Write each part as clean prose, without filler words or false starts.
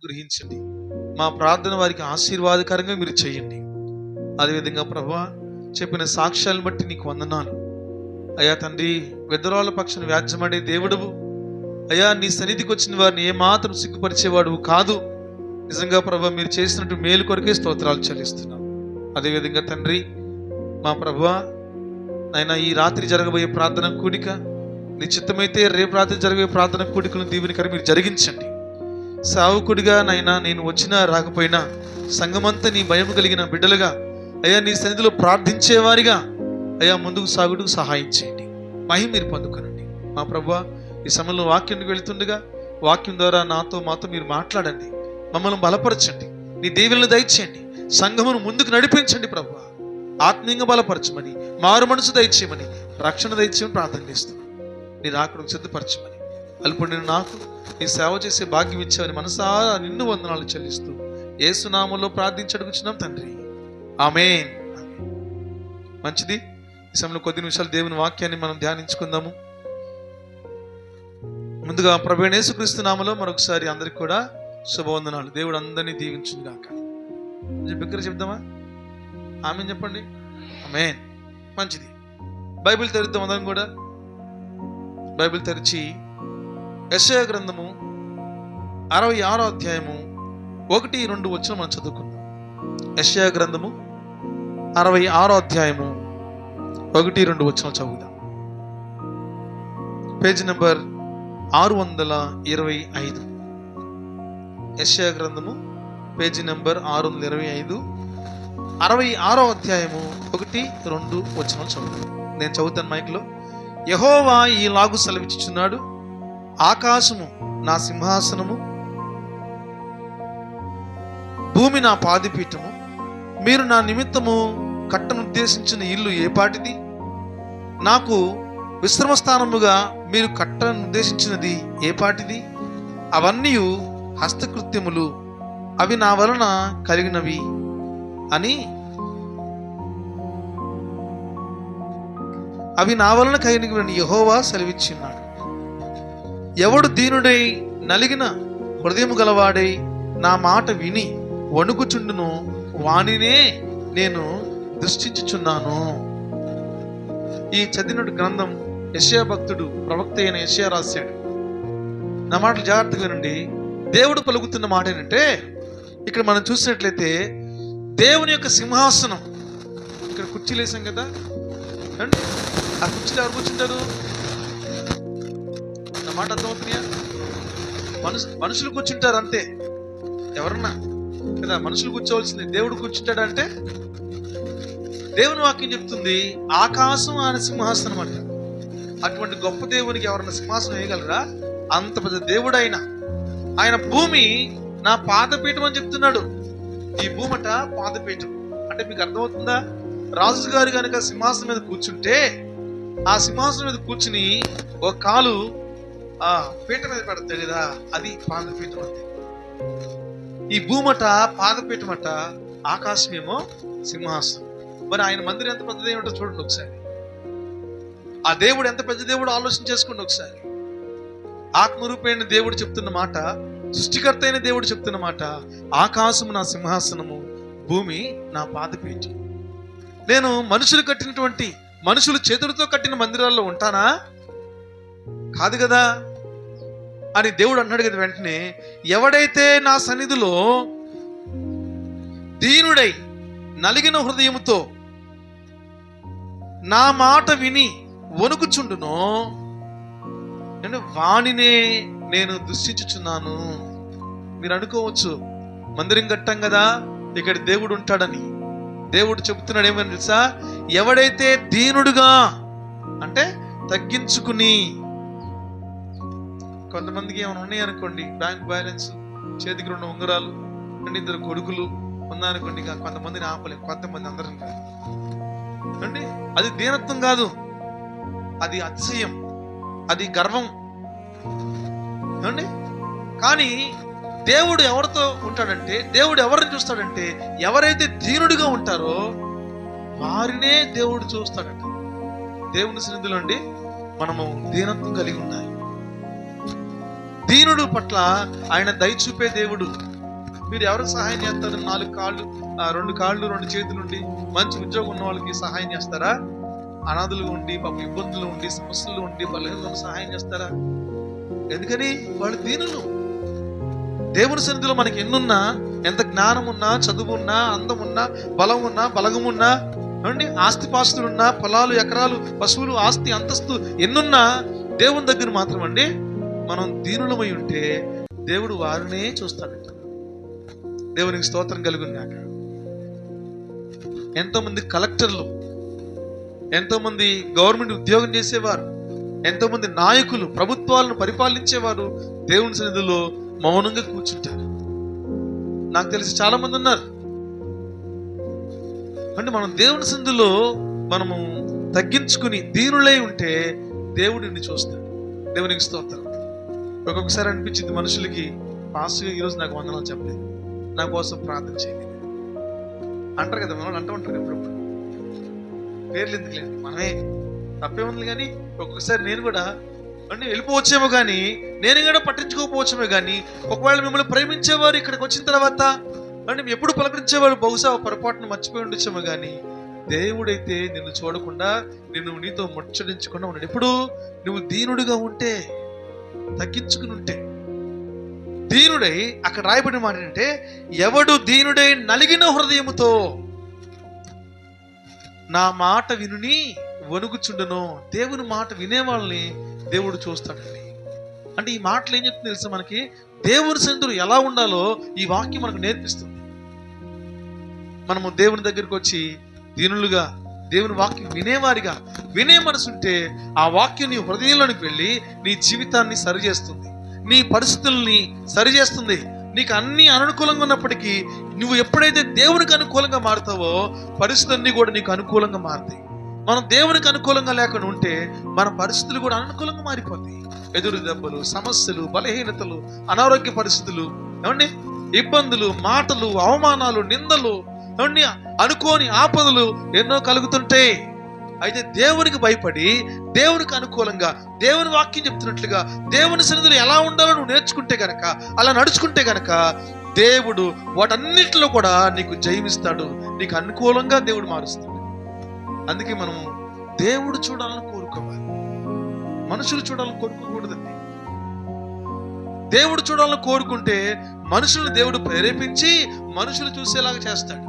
గ్రహించండి. మా ప్రార్థన వారికి ఆశీర్వాదకరంగా మీరు చేయండి. అదేవిధంగా ప్రభువా, చెప్పిన సాక్ష్యాలను బట్టి నీకు వందనాలు అయ్యా తండ్రి. విధవరాల పక్షాన వ్యాజ్యమడే దేవుడువు అయ్యా, నీ సన్నిధికి వచ్చిన వారిని ఏమాత్రం సిగ్గుపరిచేవాడు కాదు. నిజంగా ప్రభువా, మీరు చేసినట్టు మేలు కొరకే స్తోత్రాలు చెల్లిస్తున్నాం. అదేవిధంగా తండ్రి మా ప్రభువా, నాయన ఈ రాత్రి జరగబోయే ప్రార్థన కూడిక నీ చిత్తమైతే రేపు రాత్రి జరిగే ప్రార్థన కూడికలను దీవెనకరంగా మీరు జరిగించండి. సావుకుడిగా నైనా నేను వచ్చినా రాకపోయినా సంఘమంతా నీ భయం కలిగిన బిడ్డలుగా అయ్యా నీ సన్నిధిలో ప్రార్థించేవారిగా అయ్యా ముందుకు సాగుటకు సహాయం చేయండి. మహిమ మీరు పొందుకోనండి. మా ప్రభువా, ఈ సమయంలో వాక్యానికి వెళుతుండగా వాక్యం ద్వారా నాతో మాతో మీరు మాట్లాడండి. మమ్మల్ని బలపరచండి. నీ దీవెనలు దయచేయండి. సంఘమును ముందుకు నడిపించండి ప్రభువా. ఆత్మీయంగా బలపరచమని, మారు మనసు దయచేయమని, రక్షణ దయచేయమని ప్రార్థన చేస్తున్నాను. నీ రాకడకు సిద్ధపరచమని, అల్పుడిని నాకు నీ సేవ చేసే భాగ్యం ఇచ్చావని మనసారా నిన్ను వందనాలు చెల్లిస్తూ యేసు నామములో ప్రార్థించి అడుగుచున్నాం తండ్రి, ఆమేన్. మంచిది. ఈ సమయంలో కొద్ది నిమిషాలు దేవుని వాక్యాన్ని మనం ధ్యానించుకుందాము. ముందుగా ప్రభువైన యేసుక్రీస్తు నామములో మరొకసారి అందరికి కూడా శుభవందనాలు. దేవుడు అందరినీ దీవించును గాక. బిగ్గర చెప్దామా? ఆమేన్ చెప్పండి. ఆమేన్. మంచిది. బైబిల్ తెరుద్దాం అందరం కూడా. బైబిల్ తెరిచి యెషయా గ్రంథము 66వ అధ్యాయము 1-2 వచనం మనం చదువుకుందాం. యెషయా గ్రంథము 66వ అధ్యాయము 1-2 వచనం చదువుదాం. Page number 625. యెషయా గ్రంథము పేజీ నెంబర్ 625, 66వ అధ్యాయము 1-2 వచనం చదువుదాం. నేను చదువుతాను మైక్లో. యెహోవా ఈలాగు సెలవిచ్చుచున్నాడు, ఆకాశము నా సింహాసనము, భూమి నా పాదపీఠము. మీరు నా నిమిత్తము కట్టనుద్దేశించిన ఇల్లు ఏపాటిది? నాకు విశ్రమ స్థానముగా మీరు కట్టనుద్దేశించినది ఏపాటిది? అవన్నీ హస్తకృత్యములు, అవి నా వలన కలిగినవి అని యెహోవా సెలవిచ్చున్నాడు. ఎవడు దీనుడై నలిగిన హృదయము గలవాడై నా మాట విని వణుకుచుండును, వానినే నేను దృష్టించుచున్నాను. ఈ చదివినట్టు గ్రంథం యెషయా భక్తుడు, ప్రవక్త అయిన యెషయా రాశాడు. నా మాటలు జాగ్రత్తగా వినండి. దేవుడు పలుకుతున్న మాట ఏంటంటే, ఇక్కడ మనం చూసినట్లయితే దేవుని యొక్క సింహాసనం, ఇక్కడ కుర్చీలు వేసాం కదా, ఆ కుర్చీలు ఎవరు కూర్చుంటారు? నా మాట అర్థమవుతున్నాయా? మనుషులు కూర్చుంటారు అంతే. ఎవరన్నా కదా మనుషులు కూర్చోవలసింది. దేవుడు కూర్చుంటాడంటే దేవుని వాక్యం చెప్తుంది ఆకాశం ఆయన సింహాసనం అంట. అటువంటి గొప్ప దేవునికి ఎవరన్నా సింహాసనం వేయగలరా? అంత పెద్ద దేవుడు ఆయన భూమి నా పాదపీఠం అని చెప్తున్నాడు. ఈ భూమట పాదపీఠం అంటే మీకు అర్థమవుతుందా? రాజుగారు కనుక సింహాసనం మీద కూర్చుంటే ఆ సింహాసనం మీద కూర్చుని ఒక కాలు ఆ పీట మీద పెడతాడు కదా, అది పాదపీఠం అంటే. ఈ భూమట పాదపీఠం అట, ఆకాశమేమో సింహాసనం. మరి ఆయన మందిరం ఎంత పెద్దది ఏమిటో చూడండి ఒకసారి. ఆ దేవుడు ఎంత పెద్ద దేవుడు ఆలోచన చేసుకోండి ఒకసారి. ఆత్మరూపైన దేవుడు చెప్తున్న మాట, సృష్టికర్త అయిన దేవుడు చెప్తున్న మాట, ఆకాశము నా సింహాసనము, భూమి నా పాదపీఠం. నేను మనుషులు కట్టినటువంటి, మనుషులు చేతులతో కట్టిన మందిరాల్లో ఉంటానా? కాదు కదా అని దేవుడు అన్నాడు కదా. వెంటనే ఎవడైతే నా సన్నిధిలో దీనుడై నలిగిన హృదయముతో నా మాట విని వణుకుచుండునో, నేను వానినే నేను దృష్టించుచున్నాను. మీరు అనుకోవచ్చు మందిరం కట్టాం కదా ఇక్కడ దేవుడు ఉంటాడని. దేవుడు చెబుతున్నాడు ఏమని తెలుసా? ఎవడైతే దీనుడుగా అంటే తగ్గించుకుని, కొంతమందికి ఏమైనా ఉన్నాయి అనుకోండి, బ్యాంక్ బ్యాలెన్స్, చేతికి 2 ఉంగరాలు, 2 కొడుకులు ఉన్నారనుకోండి, కొంతమందిని ఆపలేం, కొంతమంది అందరం కాదు అండి. అది దీనత్వం కాదు, అది అతిశయం, అది గర్వం అండి. కానీ దేవుడు ఎవరితో ఉంటాడంటే, దేవుడు ఎవరిని చూస్తాడంటే, ఎవరైతే దీనుడిగా ఉంటారో వారినే దేవుడు చూస్తాడట. దేవుని సన్నిధిలో అండి మనము దీనత్వం కలిగి ఉండాలి. దీనుడు పట్ల ఆయన దయ చూపే దేవుడు. మీరు ఎవరికి సహాయం చేస్తారు? 4 కాళ్ళు 2 కాళ్ళు 2 చేతులు ఉండి మంచి ఉద్యోగం ఉన్న వాళ్ళకి సహాయం చేస్తారా? అనాథులు ఉండి పాపం ఇబ్బందులు ఉండి సమస్యలు ఉండి బలహీనతలకు సహాయం చేస్తారా? ఎందుకని? వాళ్ళు దీనులు. దేవుని సన్నిధిలో మనకి ఎన్నున్నా, ఎంత జ్ఞానం ఉన్నా, చదువు ఉన్నా, అందం ఉన్నా, బలం ఉన్నా, బలగం ఉన్నా, అండి ఆస్తిపాస్తులున్నా, పొలాలు ఎకరాలు పశువులు ఆస్తి అంతస్తు ఎన్నున్నా, దేవుని దగ్గర మాత్రం అండి మనం దీనులమై ఉంటే దేవుడు వారినే చూస్తాడంట. దేవునికి స్తోత్రం కలుగునాక. ఎంతో మంది కలెక్టర్లు, ఎంతో మంది గవర్నమెంట్ ఉద్యోగం చేసేవారు, ఎంతో మంది నాయకులు ప్రభుత్వాలను పరిపాలించేవారు దేవుని సన్నిధిలో మౌనంగా కూర్చుంటారు. నాకు తెలిసి చాలా మంది ఉన్నారు. అంటే మనం దేవుని సన్నిధిలో మనము తగ్గించుకుని దీనులై ఉంటే దేవుడిని చూస్తాడు. దేవునికి స్తోత్రం. ఒక్కొక్కసారి అనిపించింది మనుషులకి, పాస్టర్ ఈరోజు నాకు వందనాలు చెప్పలేదు, నా కోసం ప్రార్థన చేయలేదు అంటారు కదా. మనం అంటూ ఉంటారు ఎప్పుడప్పుడు. పేర్లు ఎందుకులేండి, మనమే తప్పే ఉంది. కానీ ఒక్కొక్కసారి నేను కూడా అంటే వెళ్ళిపోవచ్చేమో, కానీ నేను కూడా పట్టించుకోకపోవచ్చేమో. కానీ ఒకవేళ మిమ్మల్ని ప్రేమించేవారు ఇక్కడికి వచ్చిన తర్వాత అంటే ఎప్పుడు పలకరించేవారు బహుశా పొరపాటును మర్చిపోయి ఉండొచ్చేమో. కానీ దేవుడైతే నిన్ను చూడకుండా, నిన్ను నీతో ముచ్చడించకుండా ఉన్నాడు. ఎప్పుడు నువ్వు దీనుడిగా ఉంటే, తగ్గించుకుని ఉంటే. దీనుడై అక్కడ రాయబడిన మాట ఏంటంటే, ఎవడు దీనుడై నలిగిన హృదయముతో నా మాట వినుని వణుకుచుండును. దేవుని మాట వినే వాళ్ళని దేవుడు చూస్తాడండి. అంటే ఈ మాటలు ఏం చెప్తుంది తెలుసా? మనకి దేవుని సన్నిధిలో ఎలా ఉండాలో ఈ వాక్యం మనకు నేర్పిస్తుంది. మనము దేవుని దగ్గరికి వచ్చి దీనులుగా, దేవుని వాక్యం వినేవారిగా, వినే మనసుంటే ఆ వాక్యం నీ హృదయంలోనికి వెళ్ళి నీ జీవితాన్ని సరిచేస్తుంది, నీ పరిస్థితుల్ని సరిచేస్తుంది. నీకు అన్ని అననుకూలంగా ఉన్నప్పటికీ నువ్వు ఎప్పుడైతే దేవునికి అనుకూలంగా మారుతావో పరిస్థితులన్నీ కూడా నీకు అనుకూలంగా మారుతాయి. మనం దేవునికి అనుకూలంగా లేకుండా ఉంటే మన పరిస్థితులు కూడా అనుకూలంగా మారిపోతాయి. ఎదురు దెబ్బలు, సమస్యలు, బలహీనతలు, అనారోగ్య పరిస్థితులు, ఏమండి ఇబ్బందులు, మాటలు, అవమానాలు, నిందలు, ఏమండి అనుకోని ఆపదలు ఎన్నో కలుగుతుంటాయి. అయితే దేవునికి భయపడి, దేవునికి అనుకూలంగా, దేవుని వాక్యం చెప్తున్నట్లుగా దేవుని సన్నిధిలో ఎలా ఉండాలో నువ్వు నేర్చుకుంటే గనక, అలా నడుచుకుంటే గనక దేవుడు వాటన్నిటిలో కూడా నీకు జయమిస్తాడు. నీకు అనుకూలంగా దేవుడు మారుస్తాడు. అందుకే మనము దేవుడు చూడాలని కోరుకోవాలి, మనుషులు చూడాలని కోరుకోకూడదండి. దేవుడు చూడాలని కోరుకుంటే మనుషులను దేవుడు ప్రేరేపించి మనుషులు చూసేలాగా చేస్తాడు,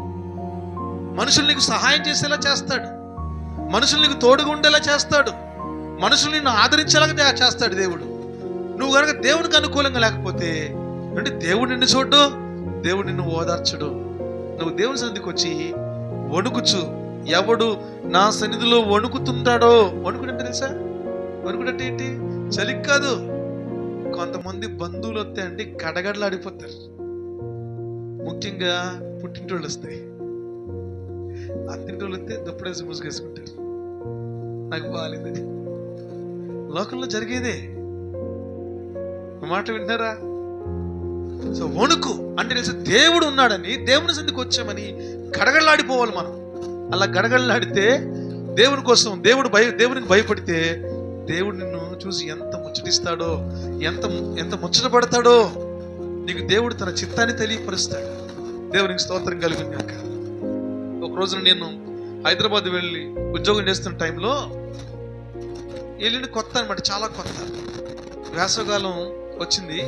మనుషులు నీకు సహాయం చేసేలా చేస్తాడు, మనుషులు నీకు తోడుగా ఉండేలా చేస్తాడు, మనుషులు నిన్ను ఆదరించేలాగా చేస్తాడు దేవుడు. నువ్వు కనుక దేవునికి అనుకూలంగా లేకపోతే అంటే దేవుడు నిన్ను చూడ్డు, దేవుడు నిన్ను ఓదార్చడు. నువ్వు దేవుని సన్నిధికి వచ్చి వణుకుచు, ఎవడు నా సన్నిధిలో వణుకుతుంటాడో, వణుకుడంటే తెలుసా? వణుకుడంటే ఏంటి? చలికి కాదు. కొంతమంది బంధువులు వస్తే అంటే గడగడలాడిపోతారు. ముఖ్యంగా పుట్టింటోళ్ళు వస్తాయి, అత్తింటోళ్ళు వస్తే దుప్పడేసి ముసుగేసుకుంటారు. నాకు బాగాలేదని లోకంలో జరిగేదే. మాట వింటారా? సో వణుకు అంటే తెలుసు దేవుడు ఉన్నాడని, దేవుని సన్నిధికి వచ్చామని గడగడలాడిపోవాలి మనం. అలా గడగడలాడితే దేవుని కోసం, దేవునికి భయపడితే దేవుడు నిన్ను చూసి ఎంత ముచ్చటిస్తాడో, ఎంత ముచ్చటపడతాడో నీకు దేవుడు తన చిత్తాన్ని తెలియపరుస్తాడు. దేవునికి స్తోత్రం కలుగుగాక. ఒక రోజున నేను హైదరాబాద్ వెళ్ళి ఉద్యోగం చేస్తున్న టైంలో వెళ్ళిన కొత్త అనమాట, చాలా కొత్త. వేసవకాలం వచ్చింది.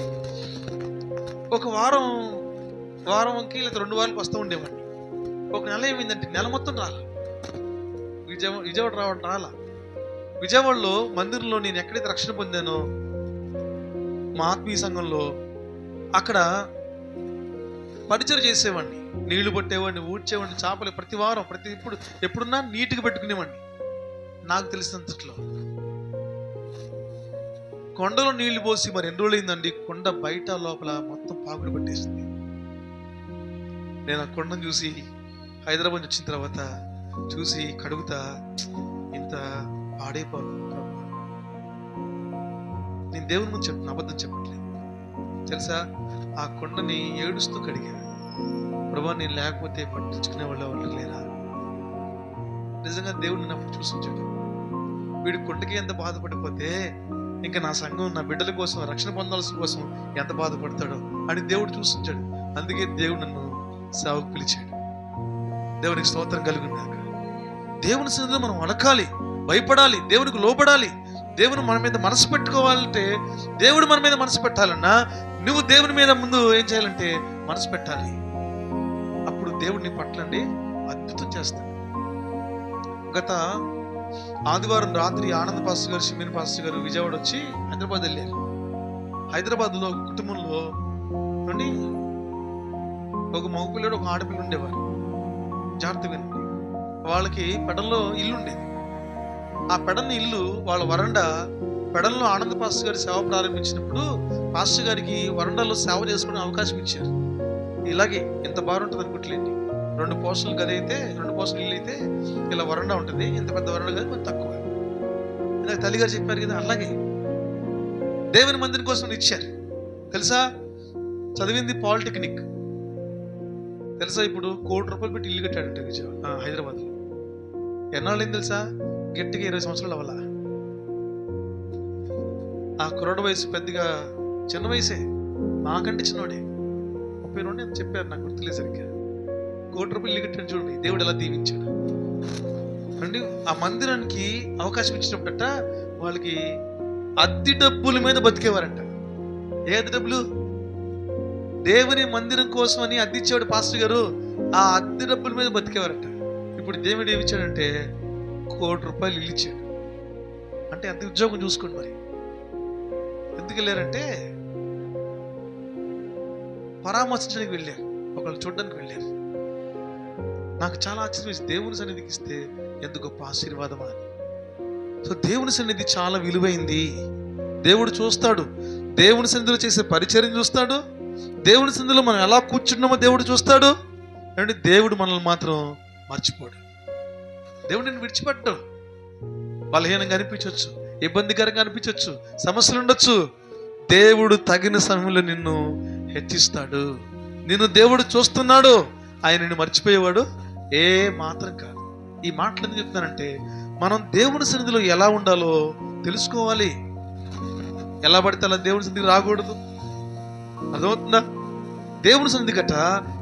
ఒక వారంకి లేదా 2 వారాలకు వస్తూ ఉండేవాడిని. ఒక నెల ఏమైందంటే నెల మొత్తం రాలా, విజయవాడ రాలా. విజయవాడలో మందిరంలో నేను ఎక్కడైతే రక్షణ పొందానో మా ఆత్మీయ సంఘంలో అక్కడ పరిచయం చేసేవాడిని, నీళ్లు పట్టేవాడిని, ఊడ్చేవాడిని, చేపలు ప్రతి వారం ఎప్పుడున్నా నీట్గా పెట్టుకునేవాడిని. నాకు తెలిసినంతట్లో కొండలో నీళ్లు పోసి మరి 2 రోజులైందండి, కొండ బయట లోపల మొత్తం పాకులు పట్టేసింది. నేను ఆ కొండను చూసి హైదరాబాద్ వచ్చిన తర్వాత చూసి కడుగుతా, ఇంత పాడైపోతుంది. నేను దేవుని ముందు చెప్తున్నా, అబద్ధం చెప్పట్లేదు. తెలుసా, ఆ కొండని ఏడుస్తూ కడిగా. ప్రభా, నేను లేకపోతే పట్టించుకునే వాళ్ళు లేరా? నిజంగా దేవుడు నన్ను అప్పుడు చూసించాడు. వీడి కొండకి ఎంత బాధపడిపోతే ఇంకా నా సంఘం నా బిడ్డల కోసం రక్షణ పొందాల్సిన కోసం ఎంత బాధపడతాడో అని దేవుడు చూసించాడు. అందుకే దేవుడు నన్ను సేవకు పిలిచాడు. దేవునికి స్తోత్రం కలుగునాక. దేవుని సన్నిధిలో మనం వణకాలి, భయపడాలి, దేవునికి లోబడాలి. దేవుని మన మీద మనసు పెట్టుకోవాలంటే, దేవుడు మన మీద మనసు పెట్టాలన్నా నువ్వు దేవుని మీద ముందు ఏం చేయాలంటే మనసు పెట్టాలి. అప్పుడు దేవుడు నీ పట్లండి అద్భుతం చేస్తాడు. గత ఆదివారం రాత్రి ఆనంద్ పాస్టర్ గారు, షిమిన్ పాస్టర్ గారు విజయవాడ వచ్చి హైదరాబాద్ వెళ్ళారు. హైదరాబాద్లో ఒక కుటుంబంలో నుండి ఒక మగపిల్లడు ఒక ఆడపిల్ల ఉండేవారు. జాగ్రత్త వినండి. వాళ్ళకి పెడల్లో ఇల్లు ఉండేది. ఆ పెడల్ని ఇల్లు వాళ్ళ వరండా పెడల్లో ఆనంద్ పాస్టర్ గారి సేవ ప్రారంభించినప్పుడు పాస్టర్ గారికి వరండాలో సేవ చేసుకునే అవకాశం ఇచ్చారు. ఇలాగే ఇంత బాగా ఉంటుంది అనుకుంటలేండి. 2 పోర్షన్లు గది అయితే 2 పోర్షన్లు ఇల్లు అయితే ఇలా వరండా ఉంటుంది. ఇంత పెద్ద వరండా గది కొంచెం తక్కువ. ఇందాక తల్లిగారు చెప్పారు కదా, అలాగే దేవుని మందిరం కోసం ఇచ్చారు. తెలుసా, చదివింది పాలిటెక్నిక్. తెలుసా, ఇప్పుడు ₹1,00,00,000 పెట్టి ఇల్లు కట్టాడంటే హైదరాబాద్లో. ఎన్నాళ్ళు అయింది తెలుసా? గట్టిగా 20 సంవత్సరాలు అవ్వాలా. ఆ కుర్రాడు వయసు పెద్దగా చిన్న వయసే, నాకంటే చిన్నోడే, 32 అని చెప్పారు, నాకు గుర్తులేదు సరిగ్గా. ₹1,00,00,000 ఇల్లు కట్టాడు. చూడండి దేవుడు ఎలా దీవించాడు అండి. ఆ మందిరానికి అవకాశం ఇచ్చినప్పుడట వాళ్ళకి అద్దె డబ్బుల మీద బతికేవారంట. ఏ అద్దె డబ్బులు? దేవుని మందిరం కోసం అని అద్దె ఇచ్చేవాడు పాస్టర్ గారు. ఆ అద్దె డబ్బుల మీద బతికేవారట. ఇప్పుడు దేవుడు ఏమి ఇచ్చాడంటే ₹1,00,00,000 ఇల్లు ఇచ్చాడు. అంటే అంత ఉద్యోగం చూసుకోండి. మరి ఎందుకు వెళ్ళారంటే పరామర్శించడానికి వెళ్ళారు, ఒకళ్ళు చూడడానికి వెళ్ళారు. నాకు చాలా ఆశ్చర్యం, దేవుని సన్నిధికి ఇస్తే ఎంత గొప్ప ఆశీర్వాదమా అని. సో దేవుని సన్నిధి చాలా విలువైంది. దేవుడు చూస్తాడు, దేవుని సన్నిధిలో చేసే పరిచర్యను చూస్తాడు, దేవుని సన్నిధిలో మనం ఎలా కూర్చున్నామో దేవుడు చూస్తాడు. అంటే దేవుడు మనల్ని మాత్రం మర్చిపోడు. దేవుడు నిన్ను విడిచిపెట్టడు. బలహీనంగా అనిపించవచ్చు, ఇబ్బందికరంగా అనిపించవచ్చు, సమస్యలు ఉండొచ్చు. దేవుడు తగిన సమయంలో నిన్ను హెచ్చిస్తాడు. నిన్ను దేవుడు చూస్తున్నాడు. ఆయన నిన్ను మర్చిపోయేవాడు ఏ మాత్రం కాదు. ఈ మాటలు ఎందుకు చెప్తానంటే, మనం దేవుని సన్నిధిలో ఎలా ఉండాలో తెలుసుకోవాలి. ఎలా పడితే అలా దేవుని సన్నిధికి రాకూడదు. అర్థమవుతుందా? దేవుని సన్నిధి గట్ట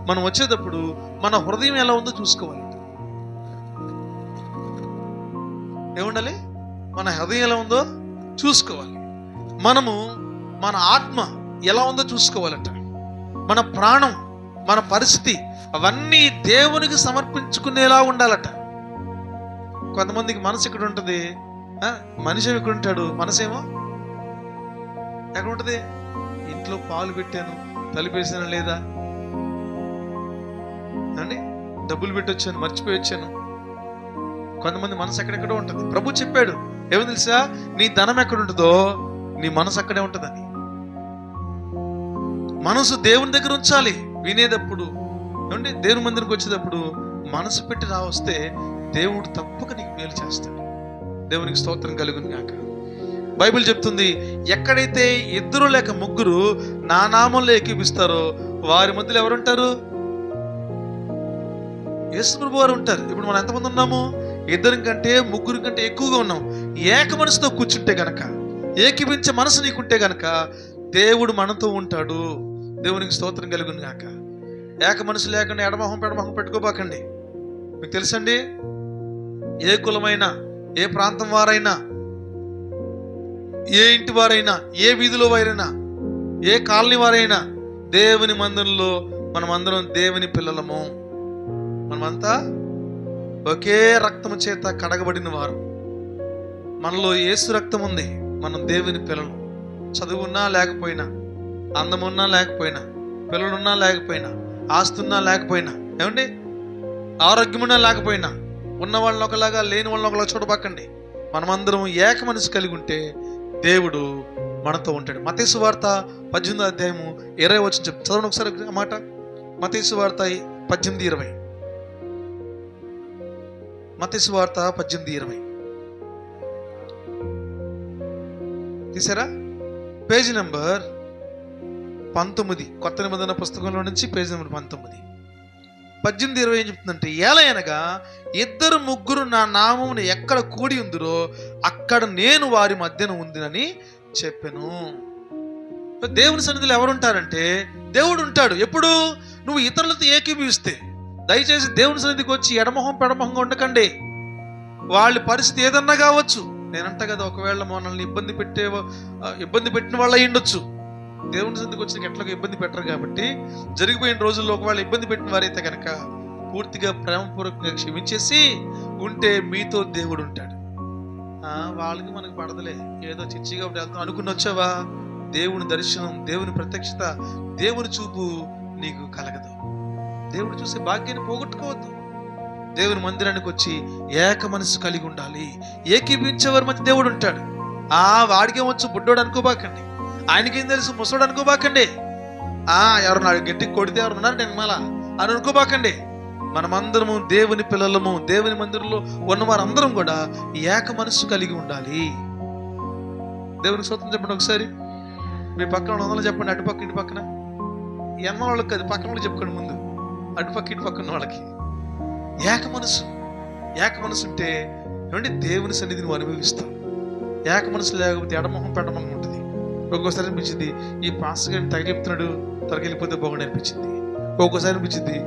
మనం వచ్చేటప్పుడు మన హృదయం ఎలా ఉందో చూసుకోవాలి. ఏముండాలి? మన హృదయం ఎలా ఉందో చూసుకోవాలి. మనము మన ఆత్మ ఎలా ఉందో చూసుకోవాలట. మన ప్రాణం, మన పరిస్థితి అవన్నీ దేవునికి సమర్పించుకునేలా ఉండాలట. కొంతమందికి మనసు ఇక్కడ ఉంటుంది, మనిషి ఎక్కడ ఉంటాడు, మనసేమో ఎక్కడ ఉంటుంది? ఇంట్లో పాలు పెట్టాను, తలిపేసాను లేదా అండి, డబ్బులు పెట్టి వచ్చాను, మర్చిపోయి వచ్చాను. కొంతమంది మనసు ఎక్కడెక్కడో ఉంటుంది. ప్రభు చెప్పాడు, ఏమో తెలుసా, నీ ధనం ఎక్కడ ఉంటుందో నీ మనసు అక్కడే ఉంటుందని. మనసు దేవుని దగ్గర ఉంచాలి. వినేటప్పుడు ఏమంటే దేవుని మందిరికి వచ్చేటప్పుడు మనసు పెట్టి వస్తే దేవుడు తప్పక నీకు మేలు చేస్తాడు. దేవునికి స్తోత్రం కలుగును గాక. బైబిల్ చెప్తుంది, ఎక్కడైతే 2 లేక 3 నా నామంలో ఏకీపిస్తారో వారి మధ్యలో ఎవరుంటారు? యేసు ప్రభువు వారు ఉంటారు. ఇప్పుడు మనం ఎంతమంది ఉన్నాము? 2 కంటే 3 కంటే ఎక్కువగా ఉన్నాం. ఏక మనసుతో కూర్చుంటే గనక, ఏకీపించే మనసు నీకుంటే గనక దేవుడు మనతో ఉంటాడు. దేవునికి స్తోత్రం కలుగును గాక. ఏక మనసు లేకుండా ఎడమొహం పెడమొహం పెట్టుకోబాకండి. మీకు తెలుసండి, ఏ కులమైనా, ఏ ప్రాంతం వారైనా, ఏ ఇంటి వారైనా, ఏ వీధిలో వారైనా, ఏ కాలనీ వారైనా, దేవుని మందిరంలో మనమందరం దేవుని పిల్లలము. మనమంతా ఒకే రక్తము చేత కడగబడిన వారు. మనలో యేసు రక్తం ఉంది. మనం దేవుని పిల్లలు. చదువున్నా లేకపోయినా, అందమున్నా లేకపోయినా, పిల్లలున్నా లేకపోయినా, ఆస్తున్నా లేకపోయినా, ఏమండి ఆరోగ్యమున్నా లేకపోయినా, ఉన్న వాళ్ళని ఒకలాగా లేని వాళ్ళని ఒకలాగా చూడబాకండి. మనమందరం ఏక మనసు కలిగి ఉంటే దేవుడు మనతో ఉంటాడు. మత్తయి సువార్త 18:20 చెప్తాను. చదవండి ఒకసారి ఆ మాట. మత్తయి సువార్త 18:20. మత్తయి సువార్త 18:20 తీసారా? పేజీ నెంబర్ 19, కొత్త నిబంధన పుస్తకంలో నుంచి పేజీ నెంబర్ 19. 18:20 ఏం చెప్తుందంటే, ఏలయనగా 2-3 నా నామమును ఎక్కడ కూడి ఉందిరో అక్కడ నేను వారి మధ్యన ఉందినని చెప్పెను. దేవుని సన్నిధిలో ఎవరుంటారంటే దేవుడు ఉంటాడు. ఎప్పుడు? నువ్వు ఇతరులతో ఏకీభవిస్తే. దయచేసి దేవుని సన్నిధికి వచ్చి ఎడమొహం పెడమొహంగా ఉండకండి. వాళ్ళ పరిస్థితి ఏదన్నా కావచ్చు. నేనంట కదా, ఒకవేళ మనల్ని ఇబ్బంది పెట్టిన వాళ్ళు అయి ఉండొచ్చు. దేవుని సన్నిధికి వచ్చిన ఎట్లాగో ఇబ్బంది పెట్టరు కాబట్టి, జరిగిపోయిన రోజుల్లో ఒకవేళ ఇబ్బంది పెట్టిన వారైతే కనుక పూర్తిగా ప్రేమపూర్వకంగా క్షమించేసి ఉంటే మీతో దేవుడు ఉంటాడు. వాళ్ళకి మనకు పడదలే, ఏదో చిచ్చిగా వెళ్తాం అనుకుని వచ్చావా, దేవుని దర్శనం, దేవుని ప్రత్యక్షత, దేవుని చూపు నీకు కలగదు. దేవుడు చూసే భాగ్యాన్ని పోగొట్టుకోవద్దు. దేవుని మందిరానికి వచ్చి ఏక మనసు కలిగి ఉండాలి. ఏకీభించేవారి మధ్య దేవుడు ఉంటాడు. వాడికేమొచ్చు, బుడ్డోడు అనుకోబాకండి, ఆయనకేం తెలుసు, ముసోడు అనుకోబాకండి, ఎవరు నాడు గట్టికి కొడితే ఎవరు ఉన్నారు నేను మళ్ళా అని అనుకోబాకండి. మనమందరము దేవుని పిల్లలము. దేవుని మందిరంలో ఉన్నవారందరం కూడా ఏక మనస్సు కలిగి ఉండాలి. దేవునికి స్తోత్రం చెప్పండి. ఒకసారి మీ పక్కన వందలు చెప్పండి, అటుపక్క ఇటు పక్కన. ఎన్న వాళ్ళకి అది పక్కన కూడా చెప్పుకోండి. ముందు అటుపక్క ఇటు పక్కన వాళ్ళకి ఏక మనసు. ఏక మనసు ఉంటే ఏమంటే దేవుని సన్నిధిని నువ్వు అనుభవిస్తావు. ఏక మనసు లేకపోతే ఎడమొహం పెడమొహం ఉంటుంది. ఒక్కోసారి అనిపించింది, ఈ పాస్టర్ గారిని తగ చెప్తున్నాడు, తరగెళ్ళిపోతే బాగుండి అనిపించింది. ఒక్కోసారి అనిపించింది,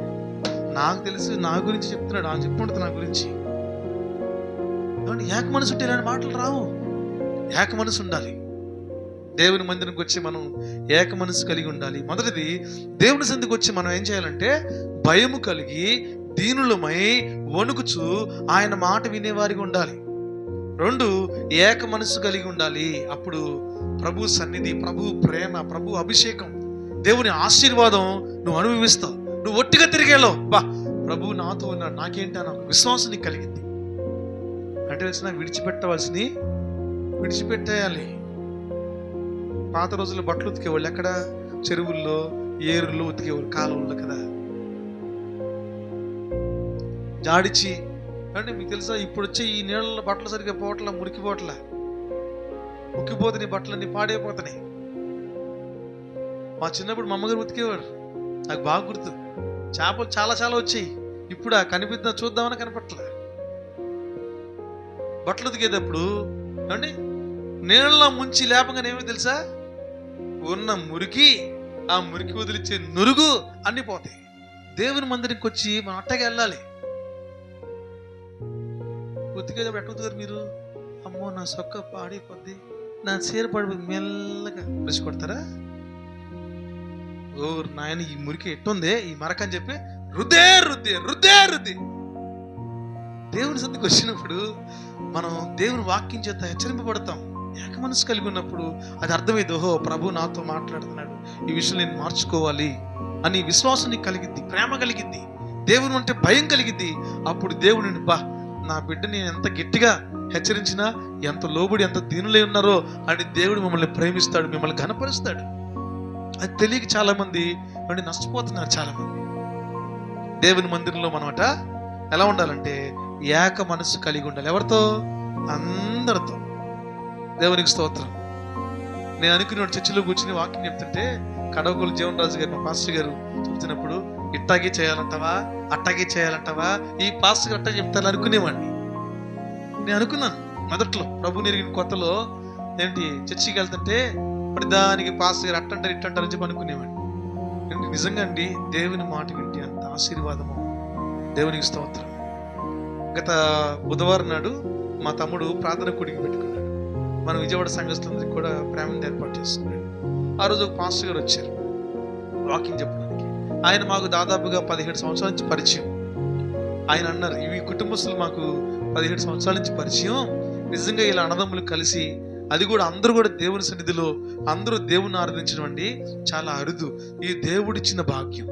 నాకు తెలుసు నా గురించి చెప్తున్నాడు, ఆయన చెప్పుకుంటుంది నా గురించి. ఏక మనసు ఉంటే ఇలాంటి మాటలు రావు. ఏక మనసు ఉండాలి. దేవుని మందిరంకి వచ్చి మనం ఏక మనసు కలిగి ఉండాలి. మొదటిది, దేవుని సన్నిధికి వచ్చి మనం ఏం చేయాలంటే భయము కలిగి దీనులమై వణుకుచు ఆయన మాట వినేవారిగా ఉండాలి. 2, ఏక మనసు కలిగి ఉండాలి. అప్పుడు ప్రభు సన్నిధి, ప్రభు ప్రేమ, ప్రభు అభిషేకం, దేవుని ఆశీర్వాదం నువ్వు అనుభవిస్తావు. నువ్వు ఒట్టిగా తిరిగేలో ప్రభు నాతో ఉన్నాడు, నాకేంటి అన్న విశ్వాసం నీకు కలిగింది అంటే వచ్చిన విడిచిపెట్టేయాలి. పాత రోజుల్లో బట్టలు ఉతికేవాళ్ళు ఎక్కడ? చెరువుల్లో, ఏరుల్లో ఉతికేవాళ్ళు, కాలువల్లో కదా. జాడిచి అంటే మీకు తెలుసా, ఇప్పుడు వచ్చే ఈ నీళ్ళలో బట్టలు సరిగ్గా పోవట్లా, మురికిపోవట్లా. ముక్కిపోతున్నాయి, బట్టలన్నీ పాడైపోతున్నాయి. మా చిన్నప్పుడు మా అమ్మగారు ఉతికేవాడు, నాకు బాగా గుర్తు. చేపలు చాలా చాలా వచ్చాయి. ఇప్పుడు కనిపిద్దాం చూద్దామని కనపట్లా. బట్టలు ఉతికేటప్పుడు అండి నీళ్ళ ముంచి లేపగానే ఏమో తెలుసా, ఉన్న మురికి, ఆ మురికి వదిలిచ్చే నురుగు అన్ని పోతాయి. దేవుని మందిరికి వచ్చి మనం అట్టగా వెళ్ళాలి. ఉతికేటప్పుడు ఎట్లా ఉతుకారు మీరు? అమ్మో నా సొక్క పాడైపోద్ది, నా చీర పడిపోద్ది, మెల్లగా బ్రష్ కొడతారా? ఓ నాయన ఈ మురికి ఎట్టుందే, ఈ మరక అని చెప్పి రుద్దే రుద్దే రుద్దే రుద్ది. దేవుని సన్నిధికి వచ్చినప్పుడు మనం దేవుని వాక్యం చేత హెచ్చరింపబడతాం. ఏక మనసు కలిగి ఉన్నప్పుడు అది అర్థమైంది, ఓహో ప్రభు నాతో మాట్లాడుతున్నాడు, ఈ విషయం నేను మార్చుకోవాలి అని విశ్వాసం నీకు కలిగిద్ది, ప్రేమ కలిగిద్ది, దేవుని అంటే భయం కలిగిద్ది. అప్పుడు దేవుడిని నా బిడ్డని ఎంత గట్టిగా హెచ్చరించినా, ఎంత లోబడి, ఎంత దీనులై ఉన్నారో అని దేవుడు మిమ్మల్ని ప్రేమిస్తాడు, మిమ్మల్ని ఘనపరుస్తాడు. అది తెలియక చాలా మంది నష్టపోతున్నారు. చాలా మంది దేవుని మందిరంలో మనమట ఎలా ఉండాలంటే ఏక మనస్సు కలిగి ఉండాలి. ఎవరితో? అందరితో. దేవునికి స్తోత్రం. నేను అనుకున్నాడు, చర్చిలో కూర్చుని వాక్యం చెప్తుంటే కడవకూలు జీవన్ రాజు గారు, మా పాస్టర్ గారు చెప్తున్నప్పుడు, ఇట్టాగే చేయాలంటావా, అట్టాగే చేయాలంటావా, ఈ పాస్టర్ అట్టా చెప్తాను అనుకునేవాడిని. నేను అనుకున్నాను మొదట్లో, ప్రభు నెరిగిన కొత్తలో ఏంటి చర్చికి వెళ్తుంటే మరి దానికి పాస్టర్ గారు అట్టంటారు ఇట్టంటారు అని చెప్పి అనుకునేవాడిని. నిజంగా అండి, దేవుని మాట వింటే అంత ఆశీర్వాదము. దేవునికి స్తోత్రం. గత బుధవారం నాడు మా తమ్ముడు ప్రార్థన కూడికి పెట్టుకున్నాడు. మన విజయవాడ సంఘస్థులందరికీ కూడా ప్రేమను ఏర్పాటు చేసుకున్నాడు. ఆ రోజు ఒక పాస్టర్ గారు వచ్చారు వాకింగ్ చెప్పడానికి. ఆయన మాకు దాదాపుగా 17 సంవత్సరాల నుంచి పరిచయం. ఆయన అన్నారు, ఇవి కుటుంబస్తులు మాకు 17 సంవత్సరాల నుంచి పరిచయం. నిజంగా ఇలా అన్నదమ్ములు కలిసి, అది కూడా అందరూ కూడా దేవుని సన్నిధిలో అందరూ దేవుని ఆరాధించడం అండి చాలా అరుదు. ఈ దేవుడిచ్చిన భాగ్యం.